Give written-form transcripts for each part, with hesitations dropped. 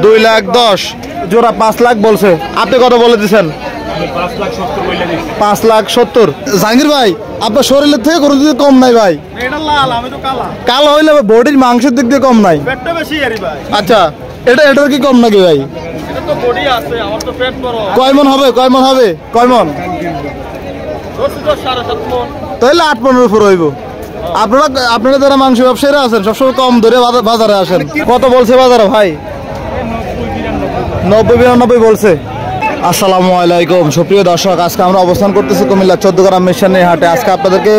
2,10,000 জোড়া 5 লাখ বলছে, আপনি কত বলে দিচ্ছেন? 5,70,000। জাহাঙ্গীর ভাই আপনার শরীরের থেকে গরু দিতে কম নাই ভাই, কালো হইলে বডির মাংসের দিক দিয়ে কম নাই। আচ্ছা এটার কি কম নাকি ভাই? কয় মন হবে, কয় মন হবে, কয় মন? তাহলে 8 মনের উপর হইব। আপনারা যারা মাংস ব্যবসায়ীরা আছেন সবসময় কম ধরে বাজারে আসেন। কত বলছে বাজারে ভাই? 90-92 বলছে। আসসালামু আলাইকুম সুপ্রিয় দর্শক, আজকে আমরা অবস্থান করতেছি কুমিল্লা 14 গ্রাম মিশনের হাটে। আজকে আপনাদেরকে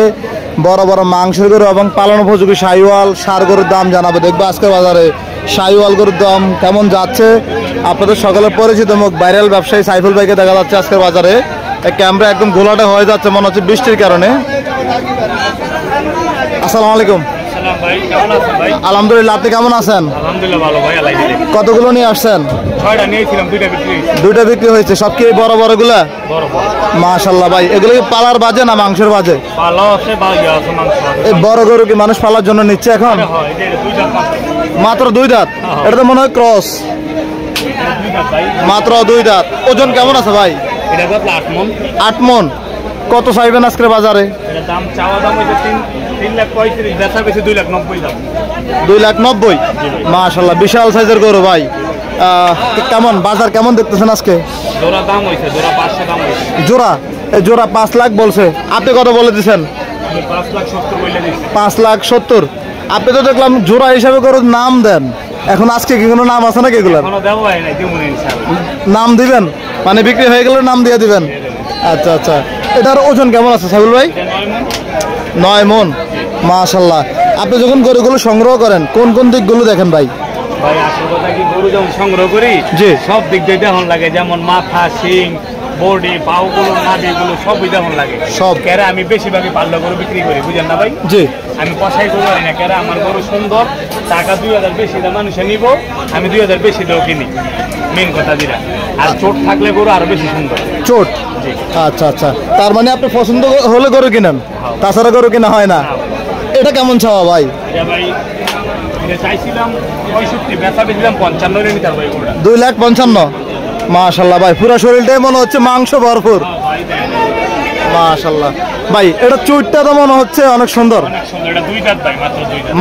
বড় বড় মাংসের গরু এবং পালন উপযোগী শাহিওয়াল ষাঁড় গরুর দাম জানাবো। দেখবো আজকে বাজারে শাহিওয়াল গরুর দাম কেমন যাচ্ছে। আপনাদের সকলের পরিচিত মুখ ভাইরাল ব্যবসায়ী সাইফুল ভাইকে দেখা যাচ্ছে আজকের বাজারে। ক্যামেরা একদম ঘোলাটে হয়ে যাচ্ছে মনে হচ্ছে বৃষ্টির কারণে। আসসালামু আলাইকুম। আলহামদুলিল্লাহ, আপনি কেমন আছেন? কতগুলো নিয়ে আসছেন? 6টা নিয়েছিলাম, 2টা বিক্রি হয়েছে। 2টা বিক্রি হয়েছে, সব কি বড় বড় গুলা? মাশাআল্লাহ ভাই, এগুলো কি পালার বাজে না মাংসের বাজে? এই বড় গরু কি মানুষ পালার জন্য নিচ্ছে এখন? মাত্র 2 দাঁত, এটা তো মনে হয় ক্রস। মাত্র 2 দাঁত। ওজন কেমন আছে ভাই? 8 মন। কত চাইবেন আজকের বাজারে? $2,90,000। মাশাআল্লাহ, বিশাল সাইজের গরু ভাই। কেমন বাজার কেমন দেখতেছেন আজকে? জোড়া 5 লাখ বলছে, আপনি কত বলে দিচ্ছেন? 5,70,000। আপনি তো দেখলাম জোড়া হিসাবে গরুর নাম দেন, এখন আজকে কি কোনো নাম আছে নাকি এগুলোর? নাম দিবেন মানে বিক্রি হয়ে গেলে নাম দিয়ে দিবেন। আচ্ছা আচ্ছা, এটার ওজন কেমন আছে সাইফুল ভাই? 9 মন। মাশাআল্লাহ, আপনি যখন গরুগুলো সংগ্রহ করেন কোন কোন দিকগুলো দেখেন ভাই? ভাই আসল কথা কি, গরু যখন সংগ্রহ করি জি সব দিক দিয়ে দেখন লাগে, যেমন মাথা, শিং, বডি, পাউগুলো, নাভিগুলো সবই দেখন লাগে সব। কেরা আমি বেশিরভাগই পাল্লা গরু বিক্রি করি, বুঝেন না ভাই? জি, আমি পয়সাই গরু আনি না। কেরা আমার গরু সুন্দর, টাকা 2,000 বেশি দাম মানুষে নিব, আমি 2,000 বেশি দাও কিনি, মেন কথা দিরা। আর চোট থাকলে গরু আরো বেশি সুন্দর। চোট? আচ্ছা আচ্ছা, তার মানে আপনি পছন্দ হলে গরু কিনেন, তাছাড়া গরু কিনা হয় না। এটা কেমন চাওয়া ভাই? এটা ভাই এটা চাইছিলাম 65, বেচা বেছিলাম 55 নিতে ভাই গরুটা। 2,55,000। মাশাআল্লাহ ভাই, পুরো শরীরটাই মনে হচ্ছে মাংস ভরপুর। মাশাআল্লাহ ভাই, এটা চুটটা তো মনে হচ্ছে অনেক সুন্দর। এটা 2 দাঁত ভাই,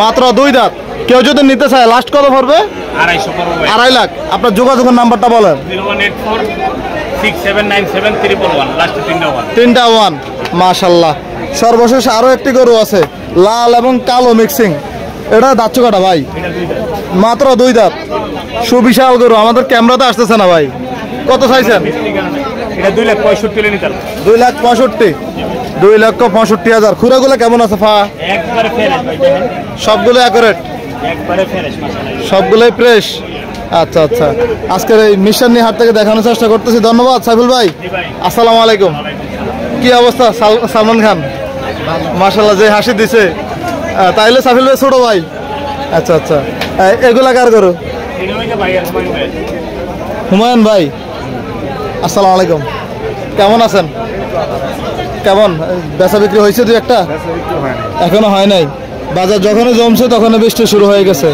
মাত্র 2 দাঁত। কেউ যদি নিতে চায় লাস্ট কত পড়বে? 250 করব ভাই। 2.5 লাখ। আপনার যোগাযোগের নাম্বারটা বলেন। 01846797111 লাস্ট 3টা 1। মাশাআল্লাহ, সর্বশেষ আরো একটি গরু আছে লাল এবং কালো মিক্সিং, এটা দাঁত কাটা ভাই, মাত্র 2 দাঁত। সুবিশাল গরু, আমাদের ক্যামেরাতে আসতেছে না ভাই। কত চাইছেন? এটা 2,65,000 নিতে। 2,65,000। 2,65,000। খুরাগুলো কেমন আছে? একবারে ফ্রেশ ভাই, দেখেন সবগুলো অ্যাকুরেট, একবারে ফ্রেশ মাশাআল্লাহ, সবগুলোই ফ্রেশ। আচ্ছা আচ্ছা, আজকের এই মিশন হাট থেকে দেখানোর চেষ্টা করতেছি। ধন্যবাদ সাইফুল ভাই। আসসালামু আলাইকুম। কি অবস্থা সালমান খান? মাশাআল্লাহ, যে হাসি দিছে, তাইলে সাইফুল ভাই ছোট ভাই। আচ্ছা আচ্ছা, এগুলা কার গরু? হুমায়ুন ভাই। আসসালামু আলাইকুম, কেমন আছেন? কেমন বেচা বিক্রি হয়েছে? 2-1টা এখনো হয় নাই। বাজার যখনই জমছে তখন বৃষ্টি শুরু হয়ে গেছে।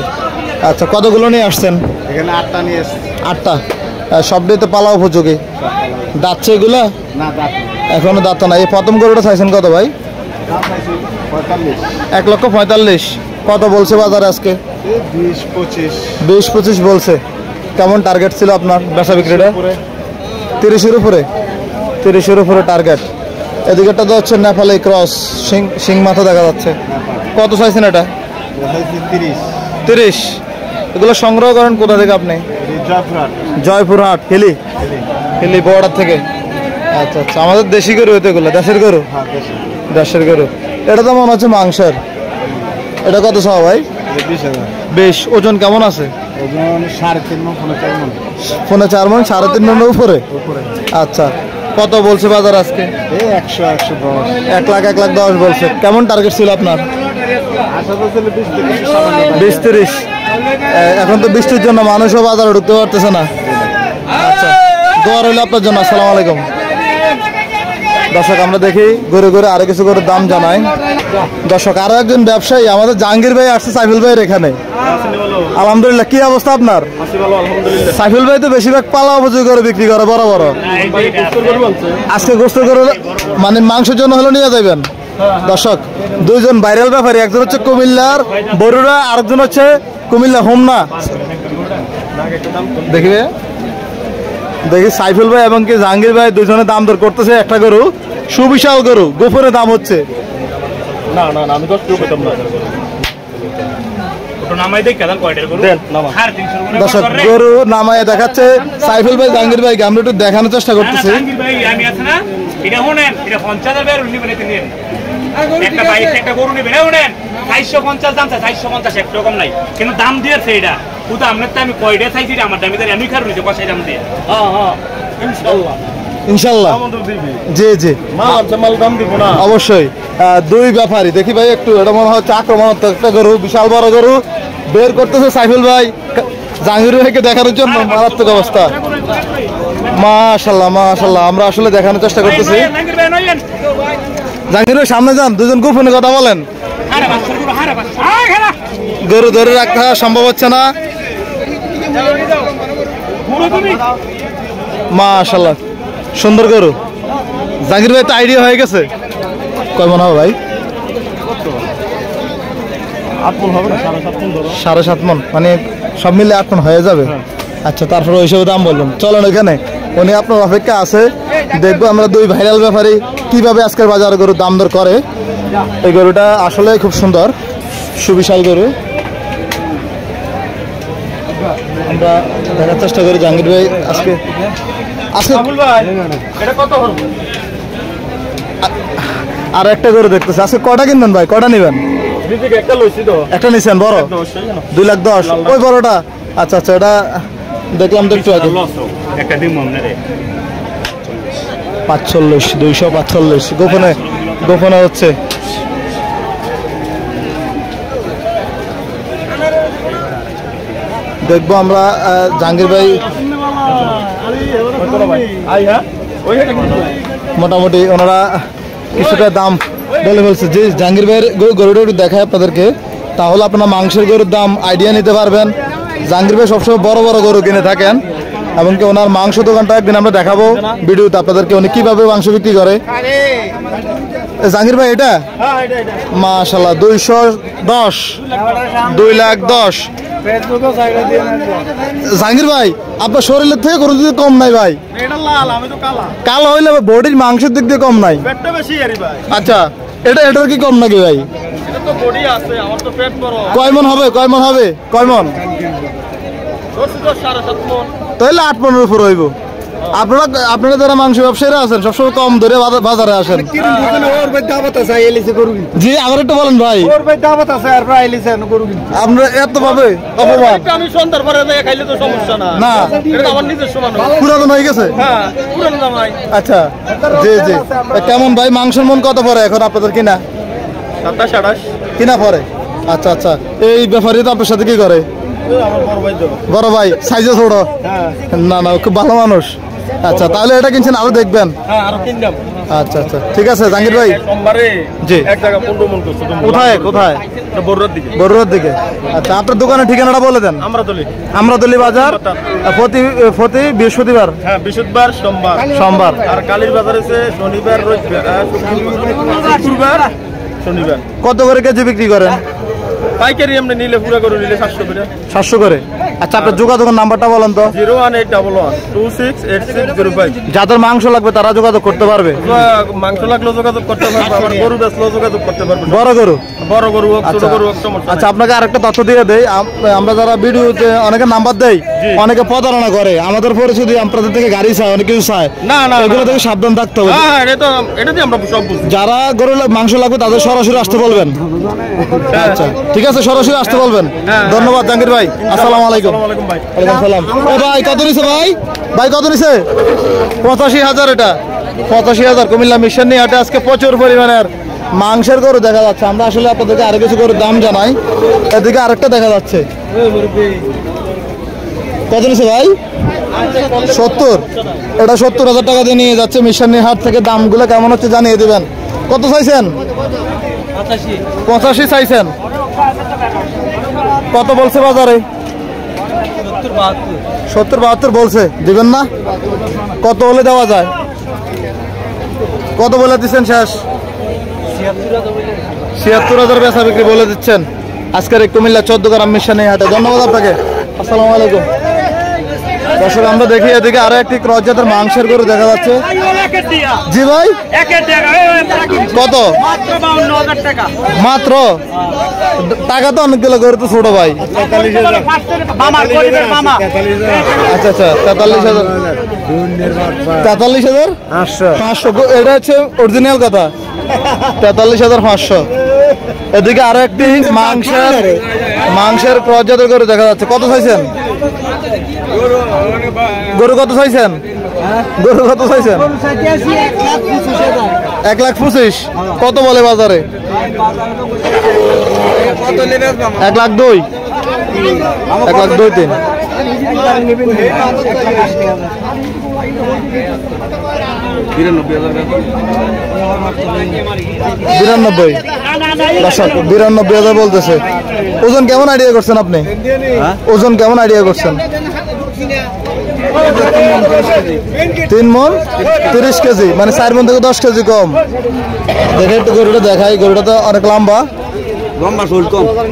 আচ্ছা, কতগুলো নিয়ে আসছেন? এখানে 8টা নিয়ে এসেছি। 8টা? সবটাই তো পালা উপযোগী। দাঁতছে এগুলা? না, দাঁত এখনো দাঁত না। এই প্রথম গরুটা চাইছেন কত ভাই? 1,45,000। কত বলছে বাজারে আজকে? 20-25 বলছে। কেমন টার্গেট ছিল আপনার বেচা বিক্রিটা? 30-এর উপরে। 30-এর উপরে টার্গেট। এদিকেটা তো হচ্ছে নেপালি ক্রস, সিং মাথা দেখা যাচ্ছে। কত চাইছেন এটা? 30। এগুলো সংগ্রহ করেন কোথা থেকে আপনি? জয়পুরহাট, হিলি বর্ডার থেকে। আচ্ছা আচ্ছা, আমাদের দেশি গরু হতো এগুলো? দেশের গরু? দেশের গরু। এটা তো মনে হচ্ছে মাংসের। এটা কত চাও ভাই? 20। ওজন কেমন আছে? ওজন 3.5 মণ, 4.5 মণ, 3.5 মণের উপরে। আচ্ছা, কত বলছে বাজার আজকে? 1,10,000 বলছে। কেমন টার্গেট ছিল আপনার? 20-30। এখন তো বৃষ্টির জন্য মানুষও বাজারে ঢুকতে পারতেছে না। আচ্ছা, দোয়া রইল আপনার জন্য। আসসালামু আলাইকুম। দর্শক আমরা দেখি ঘুরে ঘুরে আরো কিছু করে দাম জানাই। দর্শক আরো একজন ব্যবসায়ী আমাদের জাহাঙ্গীর ভাই আসছে সাইফুল ভাইয়ের এখানে। আলহামদুলিল্লাহ, কি অবস্থা আপনার? সাইফুল ভাই তো বেশিরভাগ পালা উপযোগী করে বিক্রি করে বড় বড়। আজকে গোস্ত করে মানে মাংসের জন্য হলো নিয়ে যাবেন। দর্শক দুইজন ভাইরাল ব্যাপারী, একজন হচ্ছে কুমিল্লার বরুড়া, আরেকজন হচ্ছে কুমিল্লা হোমনা। দেখবে দেখি সাইফুল ভাই এবং কি জাহাঙ্গীর ভাই দুজনে দাম দর করতেছে একটা গরু, সুবিশাল গরু, গোপনে দাম হচ্ছে। না না না, আমি কষ্ট করতাম না। ওটা নামাই দেখ কেন কয়টার গরু? নামা 350 দর্শক গরু নামায় দেখাচ্ছে সাইফুল ভাই জাহাঙ্গীর ভাইকে, আমরা একটু দেখানোর চেষ্টা করতেছি। জাহাঙ্গীর ভাই আমি আছে না, এটা শুনেন, এটা 50,000 এর উনি বলে তিনি একটা বাইক একটা গরু নেবেন, শুনেন 450 দাম চাই, 450 একটু কম নাই, কিন্তু দাম দিয়েছে এটা পুরো আপনার তো আমি কয়টা চাইছি আমার দামি আমি খারু নিতে কষাই দাম দিয়ে। হ্যাঁ ইনশাআল্লাহ ইনশাআল্লাহ জি জি মাল দাম দিব না অবশ্যই। দুই ব্যাপারী দেখি ভাই একটু, এটা মনে হচ্ছে আক্রমণাত্মক একটা গরু, বিশাল বড় গরু বের করতেছে সাইফুল ভাই জাহাঙ্গীর ভাইকে দেখানোর জন্য। মারাত্মক অবস্থা, মাশাআল্লাহ মাশাআল্লাহ। আমরা আসলে দেখানোর চেষ্টা করতেছি। জাহাঙ্গীর ভাই সামনে যান, দুজন গোপনে কথা বলেন। গরু ধরে রাখতে সম্ভব হচ্ছে না। মাশাআল্লাহ সুন্দর গরু। জাহাঙ্গীর ভাই তো আইডিয়া হয়ে গেছে, কয় মন হবে ভাই? 7.5 মন, মানে সব মিলে 8 মন হয়ে যাবে। আচ্ছা, তারপরে ওই সব দাম বললাম। চলেন ওইখানে, উনি আপনার অপেক্ষা আছে, দেখবো আমরা দুই ভাইরাল ব্যাপারী কিভাবে আজকের বাজারে গরুর দাম দর করে। এই গরুটা আসলে খুব সুন্দর, সুবিশাল গরু। আমরা দেখার চেষ্টা করি জাহাঙ্গীর ভাই আজকে আর একটা গরু দেখতেছে। আজকে কটা কিনবেন ভাই, কটা নিবেন? একটা নিছেন বড়, 2,10,000 ওই বড়টা। আচ্ছা আচ্ছা, এটা দেখলাম তো একটু আগে। 45, 245 গোপনে গোপনে হচ্ছে। দেখবো আমরা জাহাঙ্গীর ভাই মোটামুটি ওনারা কিছুটা দাম বলে বলছে। যে জাহাঙ্গীর ভাইয়ের গরুটা একটু দেখায় আপনাদেরকে, তাহলে আপনারা মাংসের গরুর দাম আইডিয়া নিতে পারবেন। জাহাঙ্গীর ভাই সবসময় বড় বড় গরু কিনে থাকেন, এমনকি ওনার মাংস দোকানটা একদিন আমরা দেখাবো ভিডিওতে আপনাদেরকে, উনি কিভাবে মাংস বিক্রি করে। জাহাঙ্গীর ভাই এটা মাশাআল্লাহ 210, 2,10,000। জাহাঙ্গীর ভাই আপনার শরীরের থেকে গরু দিতে কম নাই ভাই, কালো হইলে বডির মাংসের দিক দিয়ে কম নাই। আচ্ছা, এটার কি কম নাকি ভাই? কয় মন হবে, কয় মন হবে, কয় মন? তাহলে 8 মনের উপর হইব। আপনারা যারা মাংস ব্যবসায়ীরা আছেন সবসময় কম ধরে বাজারে আসেন। জি, আবার একটু বলেন ভাই। আপনারা এত পাবে অপমান না, পুরাতন হয়ে গেছে। আচ্ছা জি জি। কেমন ভাই মাংসের মন কত পরে এখন আপনাদের কিনা? 27-28 কিনা পরে? আচ্ছা আচ্ছা। এই ব্যাপারে তো আপনার সাথে কি করে? বড় ভাই, সাইজে ছোট? না না, খুব ভালো মানুষ। আচ্ছা, তাহলে এটা কিনছেন, আরো দেখবেন। আচ্ছা আচ্ছা, ঠিক আছে জাহাঙ্গীর ভাই। জি, কোথায় কোথায়? বরুড়ার দিকে। আচ্ছা, আপনার দোকানের ঠিকানাটা বলে দেন। আমরাতলি বাজার, প্রতি বৃহস্পতিবার, বৃহস্পতিবার, সোমবার। আর কালীর বাজার আছে শনিবার, শুক্রবার, শনিবার। কত করে কেজি বিক্রি করেন? পাইকারি এমনি নিলে পুরো করে নিলে 700 করে। 700 করে। আচ্ছা, আপনার যোগাযোগের নাম্বারটা বলেন তো। 01811268605। যাদের মাংস লাগবে তারা যোগাযোগ করতে পারবে। মাংস লাগলেও যোগাযোগ করতে পারবে, আবার গরু বেচলেও যোগাযোগ করতে পারবে। বড় গরু হোক ছোট গরু হোক, সমস্যা। আচ্ছা, আপনাকে আরেকটা তথ্য দিয়ে দেই। আমরা যারা ভিডিওতে অনেকে নাম্বার দেই, অনেকে প্রতারণা করে, আমাদের পরে শুধু আপনাদের থেকে গাড়ি চায়, অনেক কিছু চায়। না না, এগুলো থেকে সাবধান থাকতে হবে। হ্যাঁ, এটা দিয়ে আমরা সব বুঝি। যারা গরু মাংস লাগবে তাদের সরাসরি আসতে বলবেন। আচ্ছা ঠিক আছে, সরাসরি আসতে বলবেন। ধন্যবাদ জাহাঙ্গীর ভাই, আসসালামু আলাইকুম। ওয়ালাইকুম সালাম। ভাই কত নিছে ভাই? ভাই কত নিছে? 85,000। এটা 85,000 কুমিল্লা মিশন নিয়ে হাটে আজকে প্রচুর পরিমাণের মাংসের গরু দেখা যাচ্ছে। আমরা আসলে আপনাদেরকে আরো কিছু গরুর দাম জানাই। এদিকে আরেকটা দেখা যাচ্ছে। কত নিছে ভাই? 70, এটা 70,000 টাকা দিয়ে নিয়ে যাচ্ছে মিশনের হাট থেকে। দামগুলো কেমন হচ্ছে জানিয়ে দিবেন। কত চাইছেন? 85 চাইছেন। কত বলছে বাজারে? 70-72 বলছে। দিবেন না? কত হলে দেওয়া যায়? কত বলে দিচ্ছেন শেষ? 76,000 বেচা বিক্রি বলে দিচ্ছেন আজকের এই কুমিল্লা 14 গ্রাম মিশনের হাটে। ধন্যবাদ আপনাকে। আসসালামু আলাইকুম। দর্শক আমরা দেখি এদিকে আরো একটি ক্রস জাতের মাংসের গরু দেখা যাচ্ছে। জি ভাই, কত? মাত্র? টাকা তো অনেকগুলো গরু তো ছোট ভাই। আচ্ছা আচ্ছা, 43,500। এটা হচ্ছে অরিজিনাল কথা, 43,500। এদিকে আরো একটি মাংসের ক্রস জাতের গরু দেখা যাচ্ছে। কত চাইছেন গরু? কত চাইছেন গরু? কত চাইছেন? 1,25,000। কত বলে বাজারে? 1,02,000, 1,02,300। বিরানব্বই। 92,000 বলতেছে। ওজন কেমন আইডিয়া করছেন আপনি? ওজন কেমন আইডিয়া করছেন? 3 মণ 30 কেজি, মানে 4 মণ থেকে 10 কেজি কম। দেখে একটু গরুটা দেখাই। গরুটা তো অনেক লম্বা,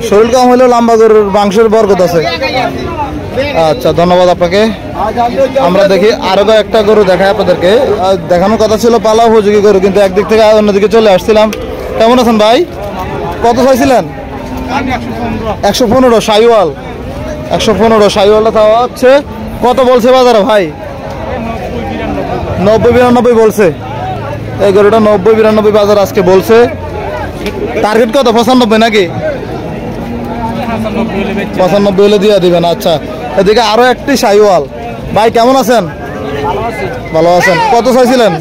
শরীর কম হলেও লম্বা গরুর মাংসের বরকত আছে। আচ্ছা, ধন্যবাদ আপনাকে। আমরা দেখি আরো একটা গরু দেখাই আপনাদেরকে। দেখানোর কথা ছিল পালা উপযোগী গরু, কিন্তু একদিক থেকে অন্যদিকে চলে আসছিলাম। কেমন আছেন ভাই? কত চাইছিলেন? 115 শাহিওয়াল। 115 শাহিওয়ালটা খাওয়া হচ্ছে। কত বলছে বাজারে ভাই? 90-92 বলছে। এই গরুটা 90-92 বাজার আজকে বলছে। টার্গেট কত? 95 নাকি? 95 হলে দিয়ে দিবেন। আচ্ছা, এদিকে আরো একটি শাহিওয়াল। ভাই কেমন আছেন? ভালো আছেন। কত চাইছিলেন?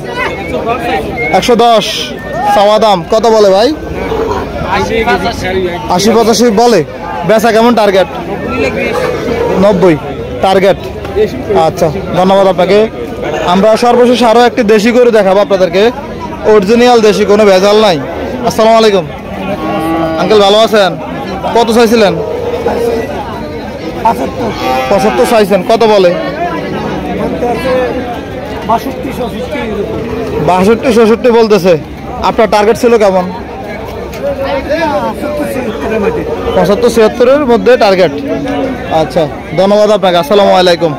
110 চাওয়া দাম। কত বলে ভাই? 80-85 বলে। বেচা কেমন? Target 90 target. আচ্ছা, ধন্যবাদ আপনাকে। আমরা সর্বশেষ আরো একটি দেশি গরু দেখাবো আপনাদেরকে। অরিজিনাল দেশি, কোনো ভেজাল নাই। আসসালামু আলাইকুম আঙ্কেল, ভালো আছেন? কত চাইছিলেন? 75 চাইছেন। কত বলে? 62-63 বলতেছে। আপনার টার্গেট ছিল কেমন? 75-76-এর মধ্যে টার্গেট। আচ্ছা, ধন্যবাদ আপনাকে। আসসালামু আলাইকুম।